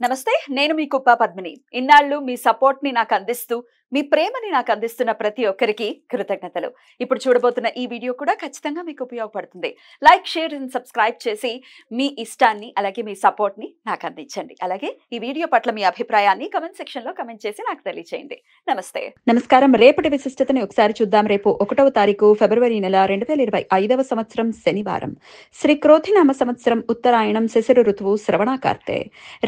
నమస్తే. నేను మీ కుప్ప పద్మిని. ఇన్నాళ్ళు మీ సపోర్ట్‌ని నాకందిస్తూ, మీ ప్రేమని నాకందిస్తున్న ప్రతి ఒక్కరికి కృతజ్ఞతలు. ఇప్పుడు చూడబోతున్న ఈ వీడియో కూడా ఖచ్చితంగా మీకు ఉపయోగపడుతుంది. లైక్, షేర్ అండ్ సబ్స్క్రైబ్ చేసి మీ ఇష్టాన్ని, అలాగే మీ సపోర్ట్‌ని నాకందించండి. అలాగే ఈ వీడియో పట్ల మీ అభిప్రాయాన్ని కామెంట్ సెక్షన్‌లో కామెంట్ చేసి నాకు తెలియజేయండి. నమస్తే. నమస్కారం. రేపటి విశిష్టతని ఒకసారి చూద్దాం. రేపు 1వ తారీఖు ఫిబ్రవరి నెల 2025వ సంవత్సరం శనివారం. శ్రీ క్రోధినామ సంవత్సరం ఉత్తరాయణం శిశిర ఋతువు శ్రవణాకార్తె.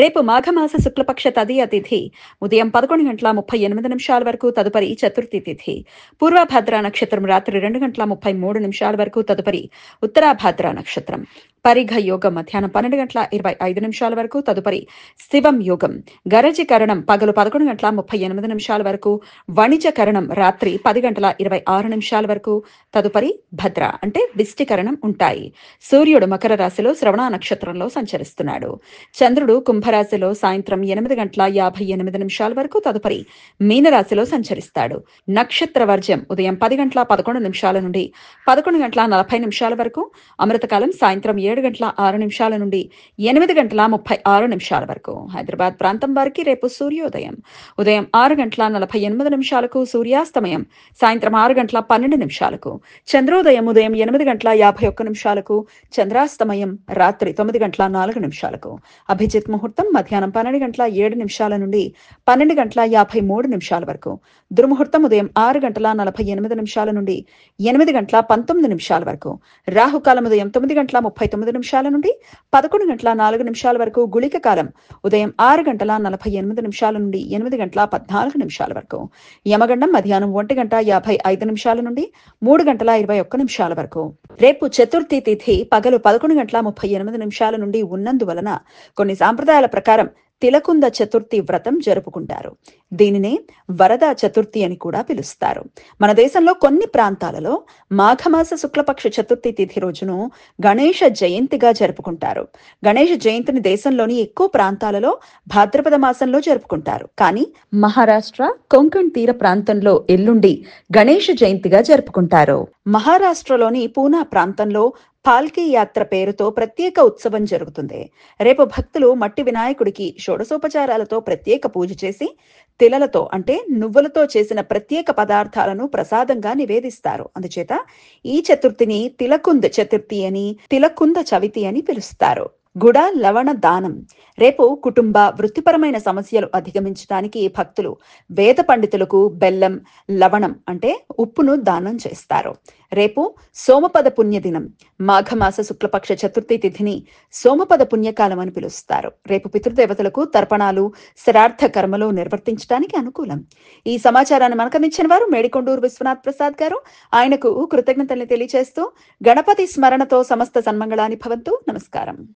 రేపు మాఘమాస శుక్లపక్ష తదియ తిథి ఉదయం 11:38 వరకు, తదుపరి చతుర్థి తిథి. పూర్వభద్ర నక్షత్రం రాత్రి 2:33 వరకు, తదుపరి ఉత్తరాభద్ర నక్షత్రం. పరిఘ యోగం మధ్యాహ్నం 12:25 వరకు, తదుపరి శివం యోగం. గరజకరణం పగలు 11:38 వరకు, వణిజకరణం రాత్రి 10:26 వరకు, తదుపరి భద్ర అంటే విష్టికరణం ఉంటాయి. సూర్యుడు మకర రాశిలో శ్రవణ నక్షత్రంలో సంచరిస్తున్నాడు. చంద్రుడు కుంభరాశిలో సాయంత్రం 8:58 వరకు, తదుపరి మీనరాశిలో సంచరిస్తాడు. నక్షత్ర వర్జ్యం ఉదయం 10:11 నుండి 11:40 వరకు, అమృతకాలం సాయంత్రం 7:06 నుండి 8:36 వరకు. హైదరాబాద్ ప్రాంతం వారికి రేపు సూర్యోదయం ఉదయం 6:48 సూర్యాస్తమయం సాయంత్రం 6:12 చంద్రోదయం ఉదయం 8:51 చంద్రాస్తమయం రాత్రి 9:04 అభిజిత్ ముహూర్తం మధ్యాహ్నం 12:07 నుండి 12:53 వరకు. దుర్ముహూర్తం ఉదయం 6:48 నుండి 8:19 వరకు. రాహుకాలం ఉదయం 9:39 నుండి 11:04 వరకు. గుళిక కాలం ఉదయం 6:48 నుండి 8:14 వరకు. యమగండం మధ్యాహ్నం 1:55 నుండి 3:21 వరకు. రేపు చతుర్థి తిథి పగలు 11:38 నుండి ఉన్నందువలన కొన్ని సాంప్రదాయాల ప్రకారం తిలకుంద చతుర్థి వ్రతం జరుపుకుంటారు. దీనినే వరద చతుర్థి అని కూడా పిలుస్తారు. మన దేశంలో కొన్ని ప్రాంతాలలో మాఘమాస శుక్లపక్ష చతుర్థి తిథి రోజును గణేష జయంతిగా జరుపుకుంటారు. గణేష జయంతిని దేశంలోని ఎక్కువ ప్రాంతాలలో భాద్రపద మాసంలో జరుపుకుంటారు. కానీ మహారాష్ట్ర, కొంకణ్ తీర ప్రాంతంలో ఎల్లుండి గణేష జయంతిగా జరుపుకుంటారు. మహారాష్ట్రలోని పూనా ప్రాంతంలో పాల్కీ యాత్ర పేరుతో ప్రత్యేక ఉత్సవం జరుగుతుంది. రేపు భక్తులు మట్టి వినాయకుడికి షోడశోపచారాలతో ప్రత్యేక పూజ చేసి తిలలతో అంటే నువ్వులతో చేసిన ప్రత్యేక పదార్థాలను ప్రసాదంగా నివేదిస్తారు. అందుచేత ఈ చతుర్థిని తిలకుంద చతుర్థి అని, తిలకుంద చవితి అని పిలుస్తారు. గుడ లవణ దానం. రేపు కుటుంబ వృత్తిపరమైన సమస్యలు అధిగమించడానికి భక్తులు వేద పండితులకు బెల్లం, లవణం అంటే ఉప్పును దానం చేస్తారు. రేపు సోమపద పుణ్యదినం. మాఘమాస శుక్లపక్ష చతుర్థి తిథిని సోమపద పుణ్యకాలం అని పిలుస్తారు. రేపు పితృదేవతలకు తర్పణాలు, శ్రార్థ కర్మలు నిర్వర్తించడానికి అనుకూలం. ఈ సమాచారాన్ని మనకందించిన వారు మేడికొండూరు విశ్వనాథ్ ప్రసాద్ గారు. ఆయనకు కృతజ్ఞతల్ని తెలియజేస్తూ గణపతి స్మరణతో సమస్త సన్మంగళాని భవంతు. నమస్కారం.